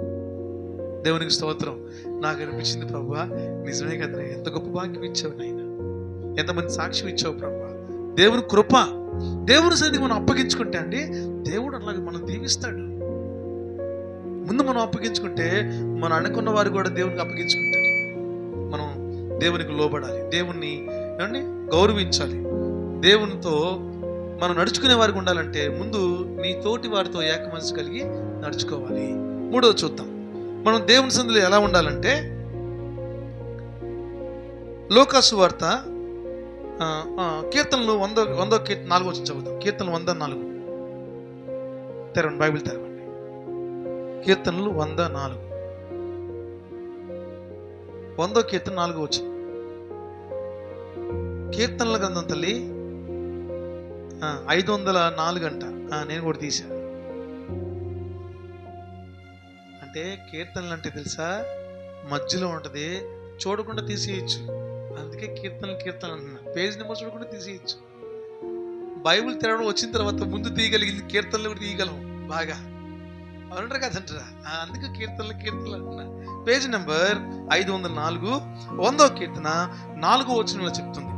దేవునికి స్తోత్రం. నాకు అనిపించింది, ప్రభువా నిజమే కదా, ఎంత గొప్ప భాగ్యం ఇచ్చావు నాయన, ఎంతమంది సాక్ష్యం ఇచ్చావు ప్రభువా. దేవుని కృప, దేవుని సన్నిధికి మనం అప్పగించుకుంటే అండి దేవుడు అట్లాగే మనం దీవిస్తాడు. ముందు మనం అప్పగించుకుంటే మనం అనుకున్న వారు కూడా దేవునికి అప్పగించుకుంటారు. మనం దేవునికి లోబడాలి, దేవుణ్ణి ఏమండి గౌరవించాలి. దేవునితో మనం నడుచుకునే వారికి ఉండాలంటే ముందు నీ తోటి వారితో ఏక మనసు కలిగి నడుచుకోవాలి. 3వ చూద్దాం, మనం దేవుని సన్నిధిలో ఎలా ఉండాలంటే లూకా సువార్త కీర్తనలు 100 కీర్తన 4 వచనం చదువుతాం. కీర్తనలు 104 తెరవండి, బైబిల్ తెరవండి. కీర్తనలు 104 100 కీర్తన 4 వచనం. కీర్తనల గ్రంథం తల్లి 504 అంట. నేను కూడా తీశాను. అంటే కీర్తనలు అంటే తెలుసా, మధ్యలో ఉంటది, చూడకుండా తీసేయచ్చు. అందుకే కీర్తనలు అంటున్నా. పేజ్ నెంబర్ చూడకుండా తీసేయచ్చు. బైబిల్ తెరవడం వచ్చిన తర్వాత ముందు తీయగలిగింది కీర్తనలు కూడా తీయగలం బాగా, అవునంటారు కదంటారా. అందుకే కీర్తనలు అంటున్నా. పేజ్ నెంబర్ 504 100వ కీర్తన 4వ వచనంలో చెప్తుంది,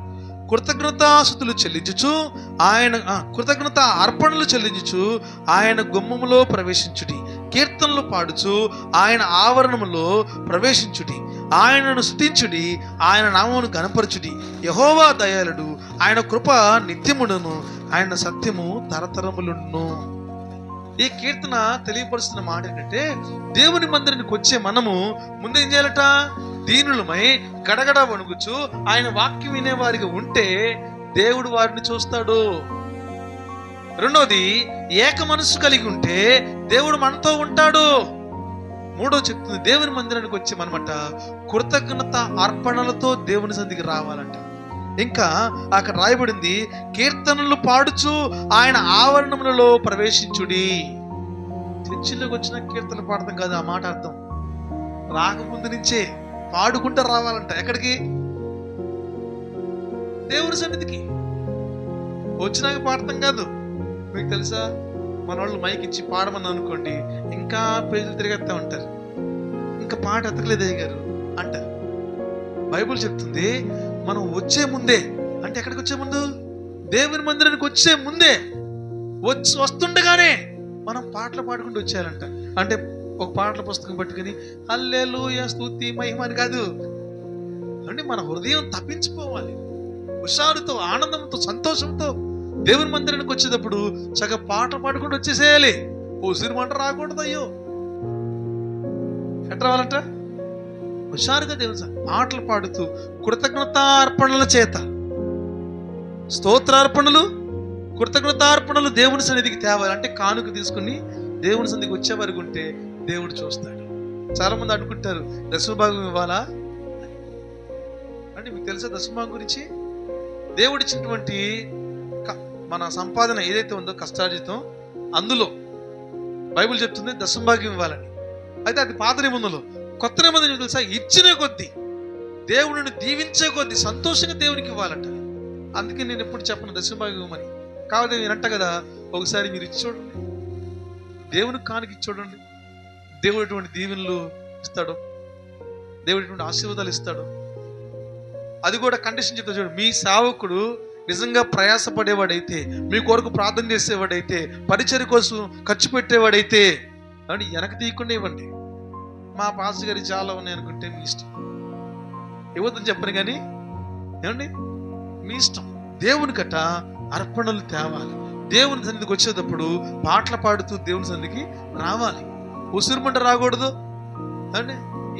కృతజ్ఞతాస్తుతులు చెల్లించుచు ఆయన కృతజ్ఞత అర్పణలు చెల్లించుచు ఆయన గుమ్మములో ప్రవేశించుడి, కీర్తనలు పాడుచు ఆయన ఆవరణములో ప్రవేశించుడి, ఆయనను స్తుతించుడి, ఆయన నామమును గణపరచుడి. యెహోవా దయాళుడు, ఆయన కృప నిత్యముడును, ఆయన సత్యము తరతరములును. ఈ కీర్తన తెలియపరుస్తున్న మాట ఏంటంటే, దేవుని మందిరానికి వచ్చే మనము ముందేం చేయాలట, దీనులమై గడగడ వణుకుచు ఆయన వాక్యం వినేవారిగా ఉంటే దేవుడు వారిని చూస్తాడు. రెండోది, ఏక మనస్సు కలిగి ఉంటే దేవుడు మనతో ఉంటాడు. మూడో చెప్తుంది, దేవుని మందిరానికి వచ్చి మనమట కృతజ్ఞత అర్పణలతో దేవుని సన్నిధికి రావాలంట. ఇంకా అక్కడ రాయబడింది, కీర్తనలు పాడుచు ఆయన ఆవరణములలో ప్రవేశించుడి. చర్చిలోకి వచ్చిన కీర్తనలు పాడతాం కాదు ఆ మాట అర్థం. రాకముందు నుంచే పాడుకుంటూ రావాలంట. ఎక్కడికి? దేవుని సన్నిధికి. వచ్చినాక పాడతాం కాదు. మీకు తెలుసా, మన వాళ్ళు మైక్ ఇచ్చి పాడమని అనుకోండి, ఇంకా పేజీలు తిరిగేస్తా ఉంటారు, ఇంకా పాట ఎత్తకలేదు గారు అంటారు. బైబుల్ చెప్తుంది, మనం వచ్చే ముందే, అంటే ఎక్కడికి వచ్చే ముందు, దేవుని మందిరానికి వచ్చే ముందే, వస్తుండగానే మనం పాటలు పాడుకుంటూ వచ్చేయాలంట. అంటే ఒక పాటల పుస్తకం పట్టుకుని హల్లెలూయా స్తుతి మహిమ అని కాదు అంటే, మన హృదయం తప్పించిపోవాలి. హుషారుతో, ఆనందంతో, సంతోషంతో దేవుని మందిరానికి వచ్చేటప్పుడు చక్కగా పాటలు పాడుకుంటూ వచ్చేసేయాలి. ఓ సిరిమంట రాకూడదు. అయ్యో ఎట్లా రావాలంట? హుషారుగా దేవుని పాటలు పాడుతూ కృతజ్ఞతార్పణల చేత, స్తోత్రార్పణలు, కృతజ్ఞతార్పణలు దేవుని సన్నిధికి తేవాలి. అంటే కానుక తీసుకుని దేవుని సన్నిధికి వచ్చేవారికి ఉంటే దేవుడు చూస్తాడు. చాలా మంది అనుకుంటారు దశమభాగం ఇవ్వాలా అంటే, మీకు తెలుసా దశమభాగం గురించి? దేవుడిచ్చినటువంటి మన సంపాదన ఏదైతే ఉందో, కష్టార్జితం, అందులో బైబిల్ చెప్తుంది దశమభాగం ఇవ్వాలని. అయితే అది పాత నిబంధనలో. కొత్త నిబంధన తెలుసా, ఇచ్చిన కొద్దీ, దేవుడిని దీవించే కొద్దీ సంతోషంగా దేవునికి ఇవ్వాలంట. అందుకే నేను ఎప్పుడు చెప్పను దశమభాగం ఇవ్వమని. కావాలి నేను అంట కదా, ఒకసారి మీరు ఇచ్చి చూడండి, దేవునికి కానుక ఇచ్చి చూడండి, దేవుడు ఎటువంటి దీవెనలు ఇస్తాడు, దేవుడు ఎటువంటి ఆశీర్వాదాలు ఇస్తాడు. అది కూడా కండిషన్ చెప్తా చూడండి, మీ సేవకుడు నిజంగా ప్రయాసపడేవాడైతే, మీ కొరకు ప్రార్థన చేసేవాడైతే, పరిచర్య కోసం ఖర్చు పెట్టేవాడైతే, అని వెనక తీయకుండా ఇవ్వండి. మా పాస్టర్ గారి చాలా ఉన్నాయి అనుకుంటే మీ ఇష్టం, ఇవ్వద్దని చెప్పను కానీ ఏమండి మీ ఇష్టం. దేవుని కట్ట అర్పణలు తేవాలి. దేవుని సన్నిధికి వచ్చేటప్పుడు పాటలు పాడుతూ దేవుని సన్నిధికి రావాలి. ఉసిరిమంట రాకూడదు అంటే,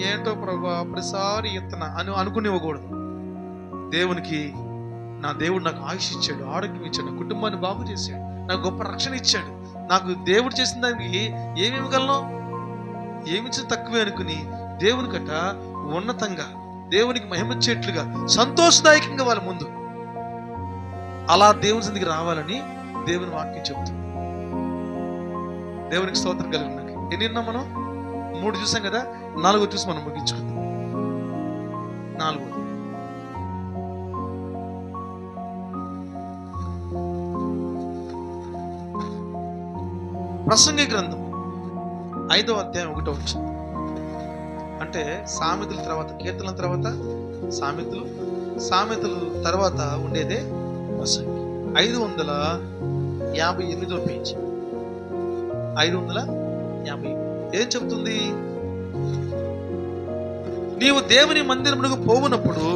ఏంటో ప్రభా ప్రతిసారి ఎత్తన అని అనుకునివ్వకూడదు. దేవునికి, నా దేవుడు నాకు ఆయుష్ ఇచ్చాడు, ఆరోగ్యం ఇచ్చాడు, నా కుటుంబాన్ని బాగు చేశాడు, నాకు గొప్ప రక్షణ ఇచ్చాడు, నాకు దేవుడు చేసిన దానికి ఏమి ఇవ్వగలను, ఏమిచ్చిన తక్కువే అనుకుని దేవుని కట్ట ఉన్నతంగా, దేవునికి మహిమచ్చేట్లుగా, సంతోషదాయకంగా వాళ్ళ ముందు అలా దేవుని సన్నిధికి రావాలని దేవుని వాక్యం చెప్తుంది. దేవునికి స్తోత్రం కలుగును. ఎన్ని ఉన్నాం మనం? 3 చూసాం కదా, 4 చూసి మనం ముగించుకుందాం. 4 ప్రసంగి గ్రంథం 5వ అధ్యాయం 1వ వచనం. అంటే సామెతల తర్వాత, కీర్తనల తర్వాత సామెతలు తర్వాత ఉండేదే ప్రసంగి. 558వ పేజీ, 550. ఏం చెప్తుంది? నీవు దేవుని మందిరమునకు పోవునప్పుడు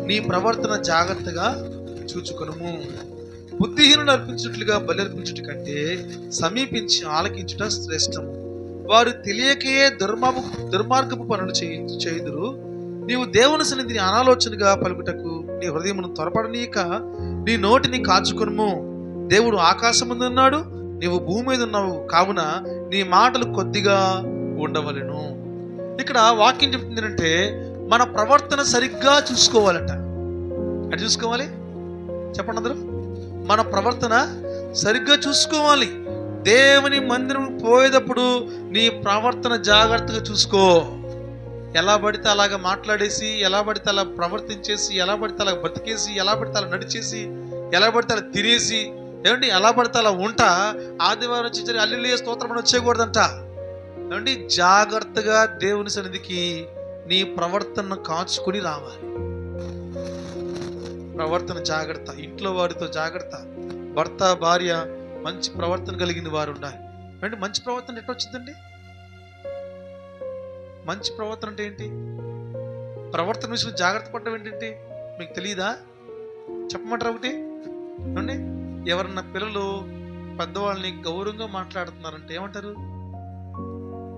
నీ ప్రవర్తన జాగ్రత్తగా చూచుకొనుము. బుద్ధిహీనుడు అర్పించుట్లుగా బలి అర్పించుట కంటే సమీపించి ఆలకించుట శ్రేష్టము. వారు తెలియకే దుర్మార్గపు పనులు చేయుదురు. నీవు దేవుని సన్నిధిని అనాలోచనగా పలుకుటకు నీ హృదయమును త్వరపడనీయక నీ నోటిని కాచుకొనుము. దేవుడు ఆకాశముందున్నాడు, నీవు భూమి మీద ఉన్నావు, కావున నీ మాటలు కొద్దిగా ఉండవలెను. ఇక్కడ వాక్యం చెప్తుంది ఏంటంటే మన ప్రవర్తన సరిగ్గా చూసుకోవాలట. అది చూసుకోవాలి, చెప్పండి అందరూ. మన ప్రవర్తన సరిగ్గా చూసుకోవాలి. దేవుని మందిరం పోయేటప్పుడు నీ ప్రవర్తన జాగ్రత్తగా చూసుకో. ఎలా పడితే అలాగా మాట్లాడేసి, ఎలా పడితే అలా ప్రవర్తించేసి, ఎలా పడితే అలా బతికేసి, ఎలా పడితే అలా నడిచేసి, ఎలా పడితే అలా తినేసి, ఏమండి ఎలా పడితే అలా ఉంటా ఆదివారం వచ్చి హల్లెలూయా స్తోత్రం వచ్చేయకూడదంట. ఏమండి జాగ్రత్తగా దేవుని సన్నిధికి నీ ప్రవర్తనను కాచుకుని రావాలి. ప్రవర్తన జాగ్రత్త, ఇంట్లో వారితో జాగ్రత్త. భర్త భార్య మంచి ప్రవర్తన కలిగిన వారు ఉండాలి. అంటే మంచి ప్రవర్తన ఎట్లా వచ్చిందండి? మంచి ప్రవర్తన అంటే ఏంటి? ప్రవర్తన విషయంలో జాగ్రత్త పడడం ఏంటంటే మీకు తెలియదా? చెప్పమంటారు ఒకటి. అండి ఎవరన్నా పిల్లలు పెద్దవాళ్ళని గౌరవంగా మాట్లాడుతున్నారంటే ఏమంటారు?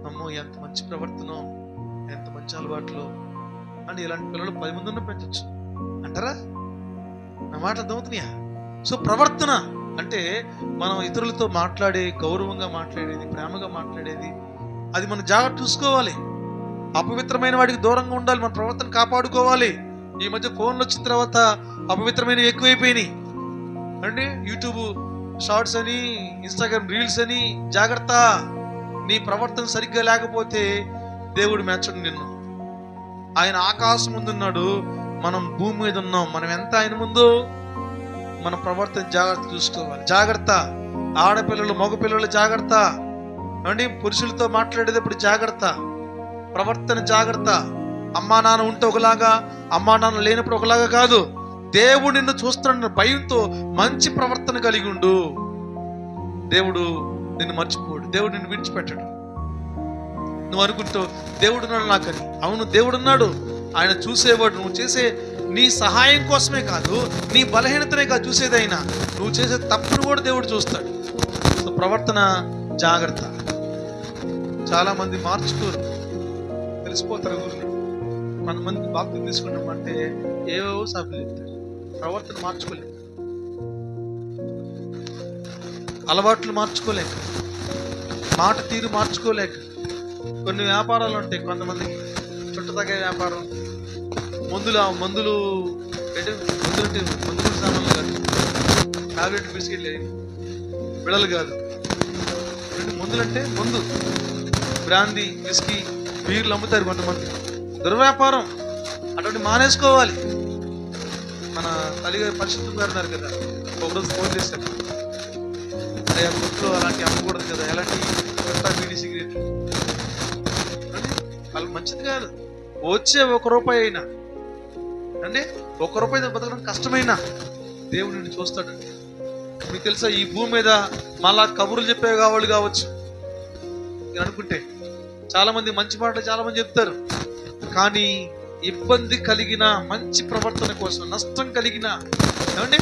అమ్మో ఎంత మంచి ప్రవర్తన, ఎంత మంచి అలవాట్లు అని. ఇలాంటి పిల్లలు 10 మంది పెంచచ్చు అంటారా? నా మాట అర్థమవుతున్నాయా? సో ప్రవర్తన అంటే మనం ఇతరులతో మాట్లాడే, గౌరవంగా మాట్లాడేది, ప్రేమగా మాట్లాడేది, అది మనం జాగ్రత్త చూసుకోవాలి. అపవిత్రమైన వాడికి దూరంగా ఉండాలి, మన ప్రవర్తన కాపాడుకోవాలి. ఈ మధ్య ఫోన్లు వచ్చిన తర్వాత అపవిత్రమైనవి ఎక్కువైపోయినాయి అండి. యూట్యూబ్ షార్ట్స్ అని, ఇన్స్టాగ్రామ్ రీల్స్ అని. జాగ్రత్త, నీ ప్రవర్తన సరిగ్గా లేకపోతే దేవుడు మెచ్చడు నిన్ను. ఆయన ఆకాశం ముందున్నాడు, మనం భూమి మీద ఉన్నాం. మనం ఎంత ఆయన ముందు? మన ప్రవర్తన జాగ్రత్త చూసుకోవాలి. జాగ్రత్త, ఆడపిల్లలు మగపిల్లలు జాగ్రత్త అండి. పురుషులతో మాట్లాడేటప్పుడు జాగ్రత్త, ప్రవర్తన జాగ్రత్త. అమ్మా నాన్న ఉంటే ఒకలాగా, అమ్మా నాన్న లేనప్పుడు ఒకలాగా కాదు. దేవుడు నిన్ను చూస్తున్న భయంతో మంచి ప్రవర్తన కలిగి ఉండు. దేవుడు నిన్ను మర్చిపోడు, దేవుడు నిన్ను విడిచిపెట్టడు. నువ్వు అనుకుంటావు దేవుడు ఉన్నాడు నాకని. అవును, దేవుడున్నాడు. ఆయన చూసేవాడు. నువ్వు చేసే నీ సహాయం కోసమే కాదు, నీ బలహీనతనే కాదు చూసేది. అయినా నువ్వు చేసే తప్పును కూడా దేవుడు చూస్తాడు. సో ప్రవర్తన జాగ్రత్త. చాలా మంది మార్చుకోరు, తెలిసిపోతారు ఊరిని. కొంతమంది బాప్తిజం తీసుకున్నామంటే ఏవో సాకులు చెప్తారు. ప్రవర్తన మార్చుకోలేక, అలవాట్లు మార్చుకోలేక, మాట తీరు మార్చుకోలేక. కొన్ని వ్యాపారాలు ఉంటాయి కొంతమంది, చుట్టతగే వ్యాపారం, మందులు మందులు సామాన్లు కాదు, టాబ్లెట్ బిస్కెట్లు, బిడలు కాదు. మందులు అంటే మందు, బ్రాందీ, విస్కీ, బీర్లు అమ్ముతారు కొంతమంది. దుర్వ్యాపారం, అటువంటి మానేసుకోవాలి. మన తల్లిగారు పరిశుద్ధం గారు ఉన్నారు కదా, ఒకరోజు ఫోన్ చేశారు, అయ్యా కొట్లో అలాంటి అమ్మకూడదు కదా, ఎలాంటి బీడీ సిగరెట్లు వాళ్ళు మంచిది కాదు. వచ్చే 1 రూపాయి అయినా అంటే 1 రూపాయి బతకడం కష్టమైనా దేవుడు నిన్ను చూస్తాడండి. మీకు తెలుసా, ఈ భూమి మీద మళ్ళా కబుర్లు చెప్పే వాళ్ళు కావచ్చు నేను అనుకుంటే. చాలా మంది మంచి మాటలు చాలా మంది చెప్తారు, కానీ ఇబ్బంది కలిగిన, మంచి ప్రవర్తన కోసం నష్టం కలిగిన, ఏమండి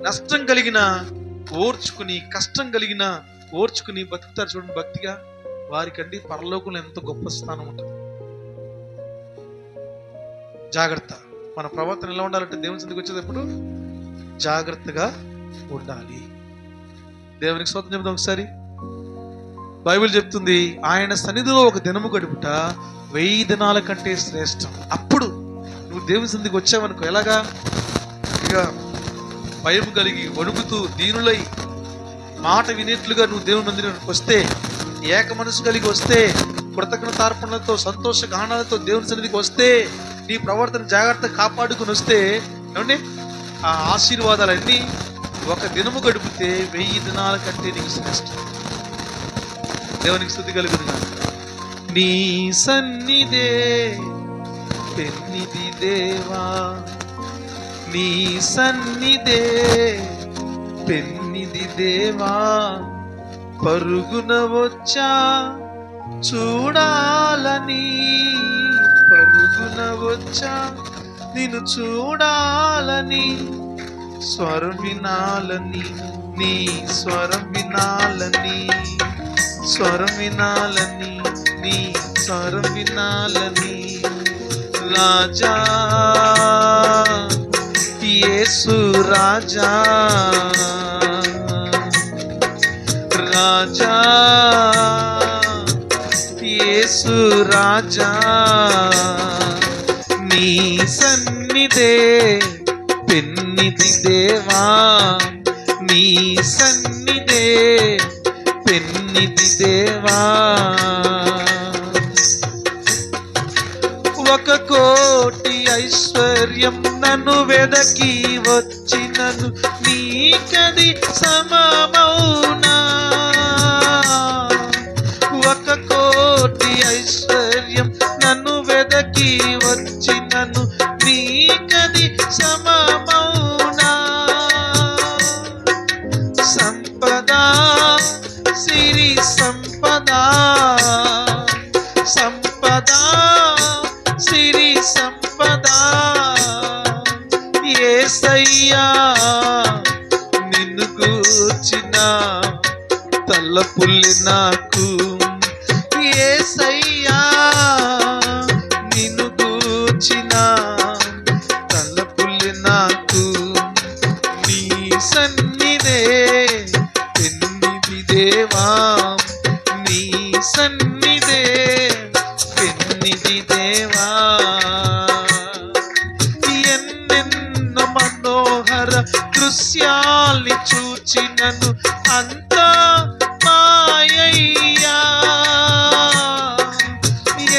నష్టం కలిగిన ఓర్చుకుని, కష్టం కలిగిన ఓర్చుకుని బతుకుతారు చూడండి భక్తిగా. వారికండి పరలోకంలో ఎంతో గొప్ప స్థానం ఉంటుంది. జాగ్రత్త. మన ప్రవర్తన ఎలా ఉండాలంటే దేవుని సన్నిధికి వచ్చేటప్పుడు జాగ్రత్తగా ఉండాలి. దేవునికి స్తోత్రం చెప్తాం ఒకసారి. బైబిల్ చెప్తుంది, ఆయన సన్నిధిలో ఒక దినము గడుపుట 1000 దినాల కంటే శ్రేష్టం. అప్పుడు నువ్వు దేవుని సన్నిధికి వచ్చావనుకో, ఎలాగా ఇక భయం కలిగి, వణుకుతూ, దీనులై, మాట వినేట్లుగా నువ్వు దేవుని మందిరానికి వస్తే, ఏక మనసు కలిగి వస్తే, కృతజ్ఞతార్పణలతో, సంతోష గానాలతో దేవుని సన్నిధికి వస్తే, నీ ప్రవర్తన జాగ్రత్తగా కాపాడుకుని వస్తే, ఏమండి ఆ ఆశీర్వాదాలన్నీ ఒక దినము గడిపితే 1000 దినాల కంటే నీకు శ్రేష్టం. దేవునికి స్తుతి కలుగును. నీ సన్నిధే పెన్నిధి దేవా, నీ సన్నిధే పెన్నిధి దేవా, పరుగున వచ్చా చూడాలని, పరుగున వచ్చా నిన్ను చూడాలని, స్వరం వినాలని, నీ స్వరం వినాలని, స్వరం వినాలని, నీ స్వరం వినాలని, రాజా యేసు రాజా, రాజా యేసు రాజా, నీ సన్నిధే పెన్నిధి దేవా, నీ సన్నిధే పెన్నిధి దేవా. ఒక కోటి ఐశ్వర్యం నన్ను వెదకి వచ్చినను నీకది సమమౌనా. ఒక కోటి ఐశ్వర్యం నన్ను వెదకి వచ్చినను నీకది సమమౌనా. సంపద సిరి సంపద, సంపద సిరి సంపద, యేసయ్యా నిన్ను గూర్చిన తలపుల్లి నాకు, యేసయ్యా నిన్ను గూర్చిన తలపుల్లి నాకు. నీ సన్నిధే పెన్నిధి దేవా, నీ సన్నిధే పెన్నిధి దేవా. ఎన్నెన్నో మనోహర దృశ్యాల్ని చూచినను అంతా మాయయ్యా.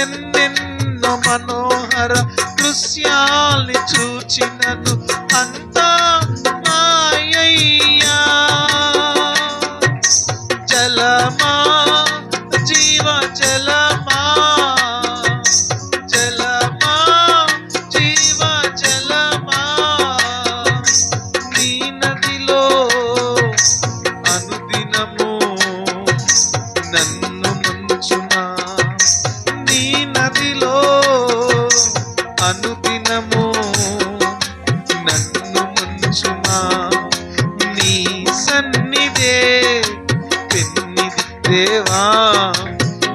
ఎన్నెన్నో మనోహర దృశ్యాల్ని చూచినను అంతా మాయయ్యా. జలమా జీవ జలమా, జలమా జీవ జలమా, నీ నదిలో అనుదినము నన్ను ముంచునా. నీ నదిలో అనుదినము నన్ను ముంచునా. నీ సన్నిధే పెన్నిధి దేవా,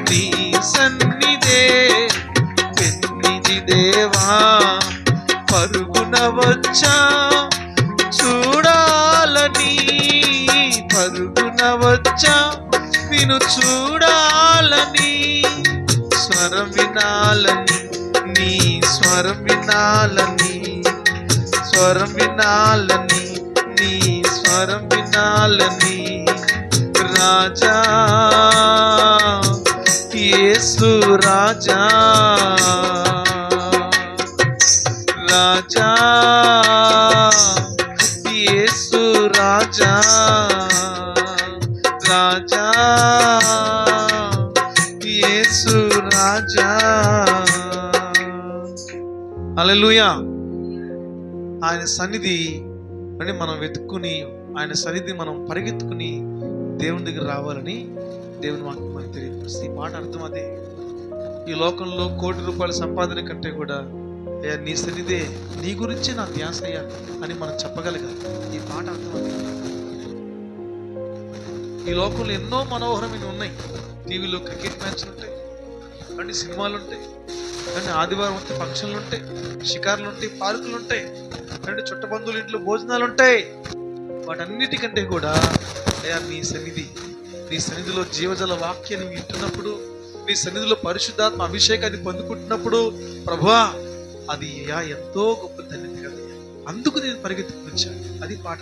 నీ సన్నిధే పెన్నిధి దేవా. పరుగున వచ్చా చూడాలని, పరుగున వచ్చా నిన్ను చూడాలని, స్వరం వినాలని, నీ స్వరం వినాలని, స్వరం వినాలని, నీ స్వరం వినాలని. రాజా యేసు రాజా, రాజా యేసు రాజా, రాజా యేసు రాజా. హల్లెలూయా. ఆయన సన్నిధి అని మనం వెతుక్కుని, ఆయన సన్నిధి మనం పరిగెత్తుకుని దేవుని దగ్గర రావాలని దేవుని వాక్యం మనకు తెలియపరుస్తుంది. ఈ మాట అర్థం అదే. ఈ లోకంలో ₹1,00,00,000 సంపాదన కంటే కూడా అయ్యా నీ సన్నిధే, నీ గురించి నా ధ్యాస అయ్యా అని మనం చెప్పగలగాలి. ఈ మాట అర్థం అదే. ఈ లోకంలో ఎన్నో మనోహరమైన ఉన్నాయి. టీవీలో క్రికెట్ మ్యాచ్లు ఉంటాయి, అంటే సినిమాలు ఉంటాయి, అంటే ఆదివారం వస్తే ఫంక్షన్లు ఉంటాయి, షికార్లు ఉంటాయి, పార్కులు ఉంటాయి, అంటే చుట్టబంధువుల ఇంట్లో భోజనాలు ఉంటాయి. వాటన్నిటికంటే కూడా అయ్యా నీ సన్నిధి, నీ సన్నిధిలో జీవజల వాక్యాన్ని వింటున్నప్పుడు, నీ సన్నిధిలో పరిశుద్ధాత్మ అభిషేకాన్ని పొందుకుంటున్నప్పుడు ప్రభువా అది అయ్యా ఎంతో గొప్ప ధన్యత కదా. అందుకు నేను పరిగెత్తుకుని వచ్చాను. అది పాట.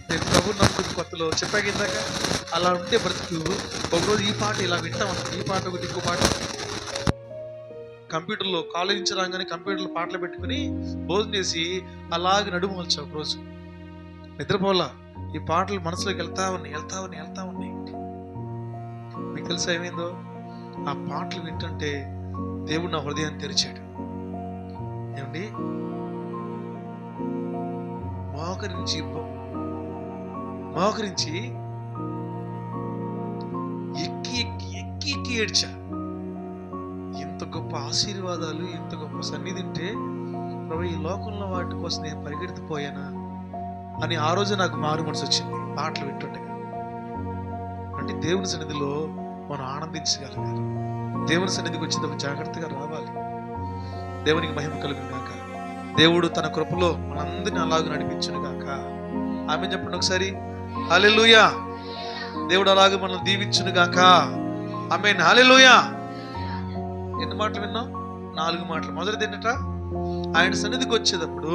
నేను ప్రభు నమ్ముకుని కొత్తలో చెప్పాక ఇందాక అలా ఉంటే బ్రతుకు. ఒకరోజు ఈ పాట ఇలా వింటామన్నా, ఈ పాట ఒకటి ఇంకో పాట. కంప్యూటర్లో కాలేజ్ నుంచి రాగానే కంప్యూటర్లో పాటలు పెట్టుకుని భోజనం చేసి అలాగే నడుము వచ్చా. ఒకరోజు నిద్రపోలా, ఈ పాటలు మనసులోకి వెళ్తా ఉన్నాయి. మీకు తెలుసా ఏమైందో? ఆ పాటలు వింటుంటే దేవుడు నా హృదయాన్ని తెరిచాడు. ఏమండి, మోకరించి ఎక్కి ఏడ్చా. ఇంత గొప్ప ఆశీర్వాదాలు, ఇంత గొప్ప సన్నిధి ఉంటే ప్రభు ఈ లోకంలో వాటి కోసం నేను పరిగెత్తిపోయానా అని ఆ రోజు నాకు మారు మనసు వచ్చింది పాటలు వింటుండగా. అంటే దేవుని సన్నిధిలో మనం ఆనందించగలగాలి. దేవుని సన్నిధికి వచ్చినప్పుడు జాగ్రత్తగా రావాలి. దేవునికి మహిమ కలుగును గాక. దేవుడు తన కృపలో మనందరినీ అలాగ నడిపించును గాక. ఆమె చెప్పండి ఒకసారి, హల్లెలూయా. దేవుడు అలాగే మనం దీవించును గాక. ఆమేన్, హల్లెలూయా. ఎన్ని మాటలు విన్నాం? 4 మాటలు. మొదటిది ఏంటట? ఆయన సన్నిధికి వచ్చేటప్పుడు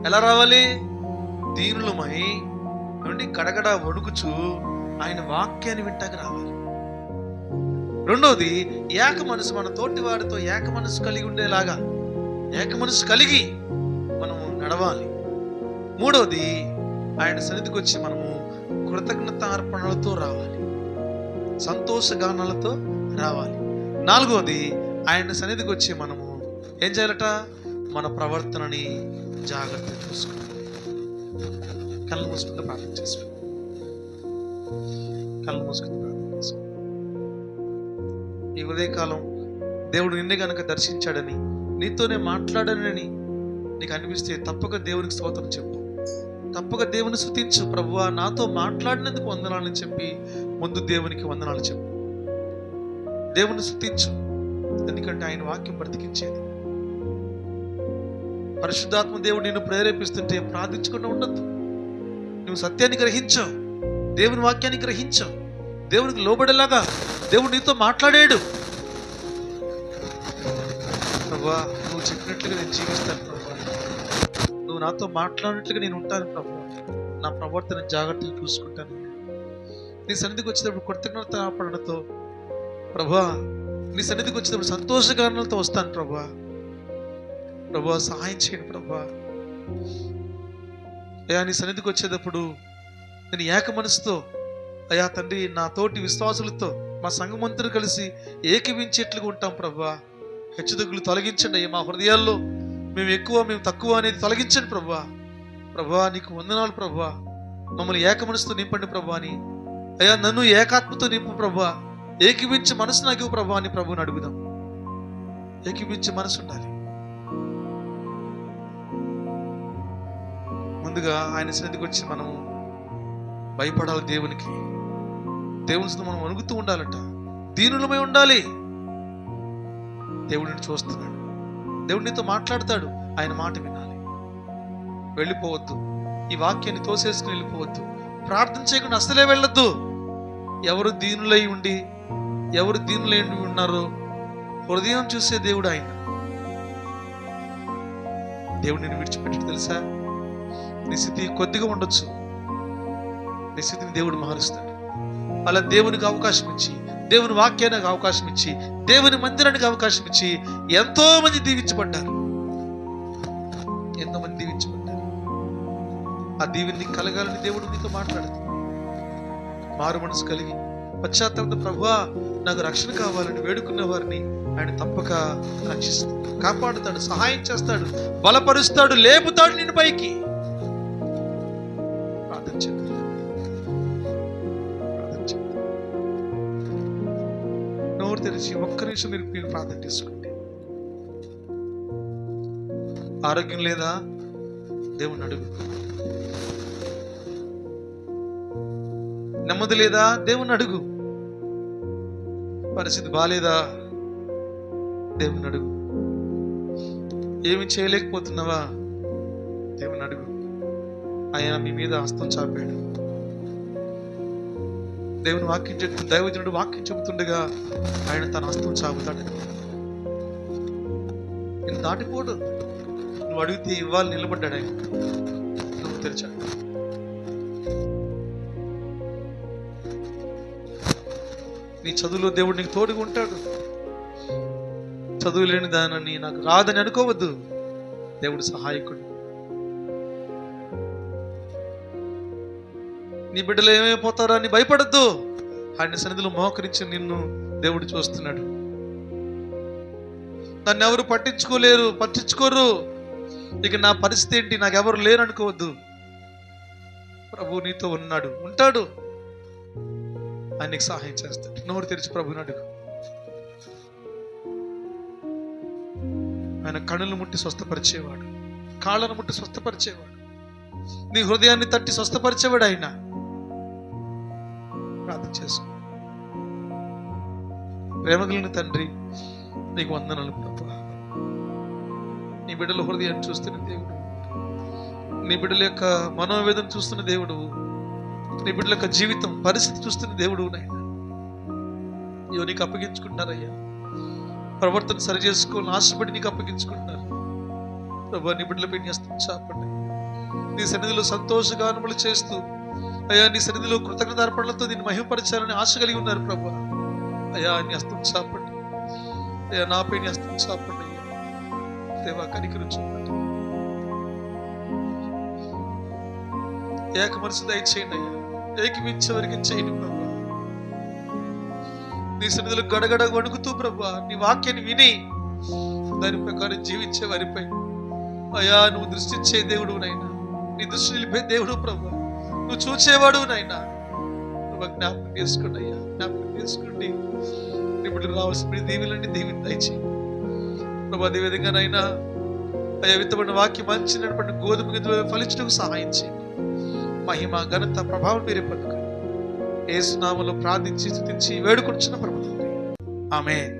ఎలా రావాలి? దీనులమై నుండి గడగడ వణుకుచు ఆయన వాక్యాన్ని వింటాక రావాలి. రెండోది, ఏక మనసు, మన తోటి వారితో ఏక మనసు కలిగి ఉండేలాగా ఏక మనసు కలిగి మనము నడవాలి. మూడోది, ఆయన సన్నిధికి వచ్చి మనము కృతజ్ఞత అర్పణలతో రావాలి, సంతోషగానాలతో రావాలి. నాలుగోది, ఆయన సన్నిధికి వచ్చి మనము ఏం చేయాలట? మన ప్రవర్తనని జాగ్రత్తగా చూసుకోవాలి. కళ్ళు మూసుకుంటే ప్రార్థన చేసుకో. కళ్ళు మూసుకుంటే ప్రార్థన చేసుకో. ఈ ఉదయకాలం దేవుడు నిన్నే కనుక దర్శించాడని, నీతోనే మాట్లాడానని నీకు అనిపిస్తే తప్పక దేవునికి స్తోత్రం చెప్పు. తప్పక దేవుని స్తుతించు. ప్రభువా, నాతో మాట్లాడినందుకు వందనాలని చెప్పి ముందు దేవునికి వందనాలు చెప్పు. దేవుని స్తుతించు, ఎందుకంటే ఆయన వాక్యం బ్రతికించేది. పరిశుద్ధాత్మ దేవుడు నిన్ను ప్రేరేపిస్తుంటే ప్రార్థించకుండా ఉండద్దు. నువ్వు సత్యాన్ని గ్రహించవు, దేవుని వాక్యాన్ని గ్రహించవు, దేవునికి లోబడేలాగా దేవుడు నీతో మాట్లాడాడు. ప్రభువా, నువ్వు చెప్పినట్లుగా నేను జీవిస్తాను ప్రభువా, నువ్వు నాతో మాట్లాడినట్లుగా నేను ఉంటాను ప్రభువా, నా ప్రవర్తన జాగ్రత్తగా చూసుకుంటాను. నీ సన్నిధికి వచ్చేటప్పుడు కృతజ్ఞత అర్పణతో ప్రభువా, నీ సన్నిధికి వచ్చేటప్పుడు సంతోషగానాలతో వస్తాను ప్రభువా. ప్రభువా, సహాయం చేయండి ప్రభువా. అయ్యా, నీ సన్నిధికి వచ్చేటప్పుడు నేను ఏక మనసుతో, అయ్యా తండ్రి, నా తోటి విశ్వాసులతో, మా సంఘమంతులు కలిసి ఏకీవించేట్లుగా ఉంటాం ప్రభువా. హెచ్చుతగ్గులు తొలగించండి అయ్యా. మా హృదయాల్లో మేము ఎక్కువ, మేము తక్కువ అనేది తొలగించండి ప్రభువా. ప్రభువా, నీకు వందనాలు ప్రభువా. మమ్మల్ని ఏక మనసుతో నింపండి ప్రభువా అని. అయ్యా, నన్ను ఏకాత్మతో నింపు ప్రభువా. ఏకీవించే మనసు నాకు ఇవ్వు ప్రభువా అని ప్రభువుని అడుగుదాం. ఏకీవించే మనసు ఉండాలి. ముందుగా ఆయన సన్నిధికి వచ్చి మనము భయపడాలి. దేవునికి, దేవునితో మనం వణుకుతూ ఉండాలట. దీనులమై ఉండాలి. దేవుడిని చూస్తున్నాడు, దేవుడు నీతో మాట్లాడతాడు. ఆయన మాట వినాలి. వెళ్ళిపోవద్దు, ఈ వాక్యాన్ని తోసేసుకుని వెళ్ళిపోవద్దు. ప్రార్థన చేయకుండా అసలే వెళ్ళొద్దు. ఎవరు దీనులై ఉండి, ఎవరు దీనులై ఉన్నారో హృదయం చూసే దేవుడు ఆయన. దేవుడు నేను విడిచిపెట్టి తెలుసా? నీ స్థితి కొద్దిగా ఉండొచ్చు, నీ స్థితిని దేవుడు మారుస్తాడు. అలా దేవునికి అవకాశం ఇచ్చి, దేవుని వాక్యానికి అవకాశం ఇచ్చి, దేవుని మందిరానికి అవకాశం ఇచ్చి ఎంతో మంది దీవించబడ్డారు. ఎంతో మంది దీవించబడ్డారు. ఆ దీవెని కలగాలని దేవుడు నీతో మాట్లాడుతాడు. మారు మనసు కలిగి పశ్చాత్తాపంతో ప్రభువా, నాకు రక్షణ కావాలని వేడుకున్న వారిని ఆయన తప్పక రక్షిస్తాడు, కాపాడుతాడు, సహాయం చేస్తాడు, బలపరుస్తాడు, లేపుతాడు నిన్ను పైకి. ప్రార్థన చేద్దాం. నోరు తెరిచి ఒక్క నిమిషం మీరు ప్రార్థన చేసుకోండి. ఆరోగ్యం లేదా? దేవుణ్ణి అడుగు. నెమ్మది లేదా? దేవుణ్ణి అడుగు. పరిస్థితి బాలేదా? దేవుణ్ణి అడుగు. ఏమి చేయలేకపోతున్నావా? దేవుణ్ణి అడుగు. ఆయన మీ మీద హస్తం చాపాడు. దేవుని వాక్యం చెప్తూ, దైవజనుడు వాక్యం చెబుతుండగా ఆయన తన హస్తం చాపుతాడు. నేను దాటిపోడు. నువ్వు అడిగితే ఇవ్వాలి, నిలబడ్డాడు ఆయన. నువ్వు తెరిచాడు. నీ చదువులో దేవుడు నీకు తోడుగా ఉంటాడు. చదువు లేని దానని నాకు రాదని అనుకోవద్దు. దేవుడు సహాయకుడు. నీ బిడ్డలు ఏమైపోతారో అని భయపడద్దు. ఆయన సన్నిధిలో మోకరించి నిన్ను దేవుడు చూస్తున్నాడు. నన్ను ఎవరు పట్టించుకోరు. ఇక నా పరిస్థితి ఏంటి, నాకెవరు లేరు అనుకోవద్దు. ప్రభు నీతో ఉన్నాడు, ఉంటాడు. ఆయనకి సహాయం చేస్తాడు. నోరు తెరిచి ప్రభుని అడుగు. ఆయన కళ్ళను ముట్టి స్వస్థపరిచేవాడు, కాళ్ళను ముట్టి స్వస్థపరిచేవాడు, నీ హృదయాన్ని తట్టి స్వస్థపరిచేవాడు ఆయన. ప్రార్థన చేసుకో. ప్రేమగలిగిన తండ్రి, నీకు వందనాలు ప్రభువా. నీ బిడ్డల హృదయాన్ని చూస్తున్న దేవుడు, నీ బిడ్డల యొక్క మనోవేదన చూస్తున్న దేవుడు, నీ బిడ్డల యొక్క జీవితం పరిస్థితి చూస్తున్న దేవుడు నాయన. ఇవో నీకు అప్పగించుకుంటున్నారయ్యా. ప్రవర్తన సరి చేసుకోవాలని ఆశపడి నీకు అప్పగించుకుంటున్నారు ప్రభా. నీ బిడ్డలపై నీ హస్తం చాపండి. నీ సన్నిధిలో సంతోషగానములు చేస్తూ అయ్యా, నీ సన్నిధిలో కృతజ్ఞతార్పణలతో దీన్ని మహిమపరచాలని ఆశ కలిగి ఉన్నారు ప్రభా. అయ్యా నీ హస్తం చాపండి అయ్యా, నాపై నీ హస్తం చాపండి అయ్యా. దేవా కనికరం చూపండి, ఏక మనసు దయచేయండి అయ్యా. ఏకమిచ్చే వరకు చేయండి ప్రభా. నీ సన్నిధిలో గడగడ వణుకుతూ ప్రభా నీ వాక్యాన్ని విని దాని ప్రకారం జీవించే వారిపై అయ్యా నువ్వు దృష్టించే దేవుడు నైనా, నీ దృష్టి నిలిపే దేవుడు ప్రభా. నువ్వు చూచేవాడు నైనా. నువ్వు జ్ఞాపకం చేసుకోండి అయ్యా, జ్ఞాపకం చేసుకోండి. ఇప్పుడు రావాల్సిన దీవులన్నీ దీవిని దయచేయండి ప్రభా. అదే విధంగా నైనా అయ్యా విత్తబడిన వాక్యం మంచి నడపడిన గోధుమ గింజలు ఫలించడానికి సహాయం చేయండి. మహిమ ఘనత ప్రభావం మీరే పొందుకోండి. యేసు నామములో ప్రార్థించి స్తుతించి వేడుకొంచున్న ప్రభు తండ్రి, ఆమేన్.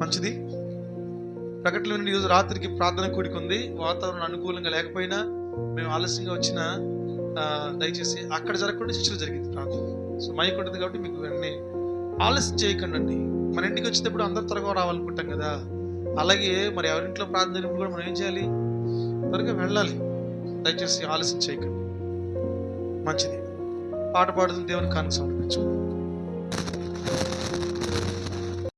మంచిది. ప్రకటనలో ఈరోజు రాత్రికి ప్రార్థన కూడికుంది. వాతావరణం అనుకూలంగా లేకపోయినా మేము ఆలస్యంగా వచ్చినా దయచేసి అక్కడ జరగకుండా శిక్షలు జరిగింది ప్రార్థన. సో మైక్ ఉంటుంది కాబట్టి మీకు వెంటనే ఆలస్యం చేయకండి అండి. మన ఇంటికి వచ్చేటప్పుడు అందరు త్వరగా రావాలనుకుంటాం కదా, అలాగే మరి ఎవరింట్లో ప్రార్థన జరిగినప్పుడు కూడా మనం ఏం చేయాలి? త్వరగా వెళ్ళాలి. దయచేసి ఆలస్యం చేయకండి. మంచిది. పాట పాడుతున్న దేవుని కానుక సమర్పించు.